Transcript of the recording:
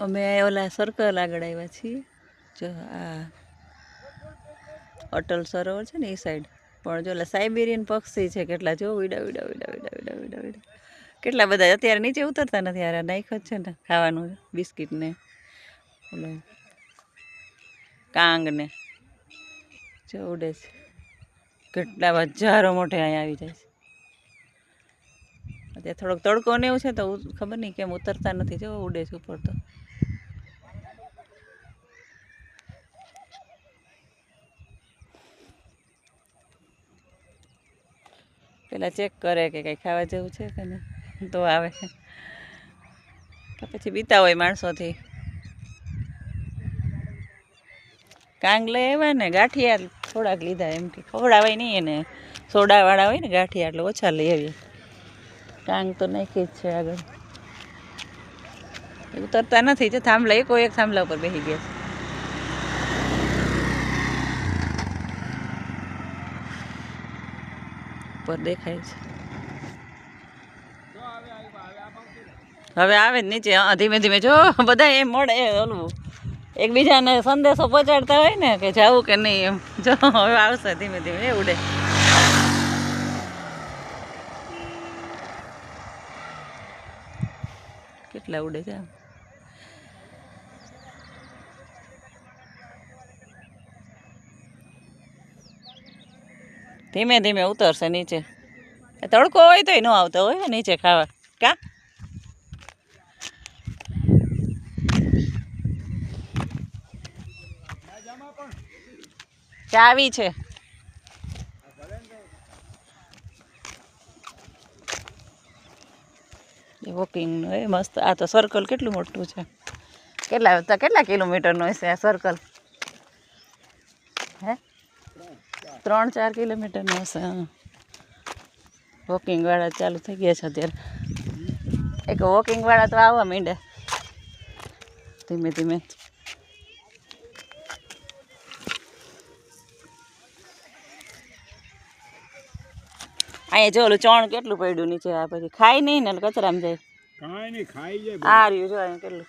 અમે ઓલા સર્કલ આગળ આવ્યા છીએ જો આ અટલ સરોવર છે ને એ સાઈડ પણ જો ઓલા સાઇબેરિયન પક્ષી છે કેટલા જો ઉડા ઉડા ઉડા ઉડા ઉડા ઉડા ઉડા કેટલા બધા અત્યારે નીચે ઉતરતા નથી યાર નાઈખ જ છે ને ખાવાનું બિસ્કિટ ને ઓલો કાંગ ને જો ઉડે છે કેટલા હજારો મોટે અહીંયા આવી જાય છે અત્યારે થોડોક તડકો ને એવું છે તો ખબર નહીં કેમ ઉતરતા નથી જો ઉડે છે ઉપર તો પેલા ચેક કરે કે કંઈ ખાવા જેવું છે કે નહીં તો આવે પછી બીતા હોય માણસોથી કાંગ લઈ આવ્યા ને ગાંઠિયા થોડાક લીધા એમ કે ખવડાવાય નહીં એને સોડાવાળા હોય ને ગાંઠિયા એટલે ઓછા લઈ આવીએ કાંગ તો નાખી જ છે આગળ ઉતરતા નથી જો થાંભલા એક થાંભલા ઉપર બેસી ગયા છે ઉપર દેખાય છે હવે આવે જ નીચે ધીમે ધીમે જો બધા એમ મળે ઓલું એકબીજાને સંદેશો પહોંચાડતા હોય ને કે જાવું કે નહીં એમ જો હવે આવશે ધીમે ધીમે એ ઉડે કેટલા ઉડે છે ધીમે ધીમે ઉતરશે નીચે તડકો હોય તોય ન આવતો હોય નીચે ખાવા કા ચાવી છે વોકિંગ એ મસ્ત આ તો સર્કલ કેટલું મોટું છે કેટલા કિલોમીટરનું હશે આ સર્કલ હે 3-4 કિલોમીટરનું હશે હા વોકિંગ વાળા ચાલુ થઈ ગયા છે અત્યારે એક વોકિંગ વાળા તો આવવા માંડ્યા ધીમે ધીમે અહીંયા જો ઓલું ચણ કેટલું પડ્યું નીચે આ પછી ખાય નહીં ને કચરામાં જાય આ રહ્યું જો અહીંયા કેટલું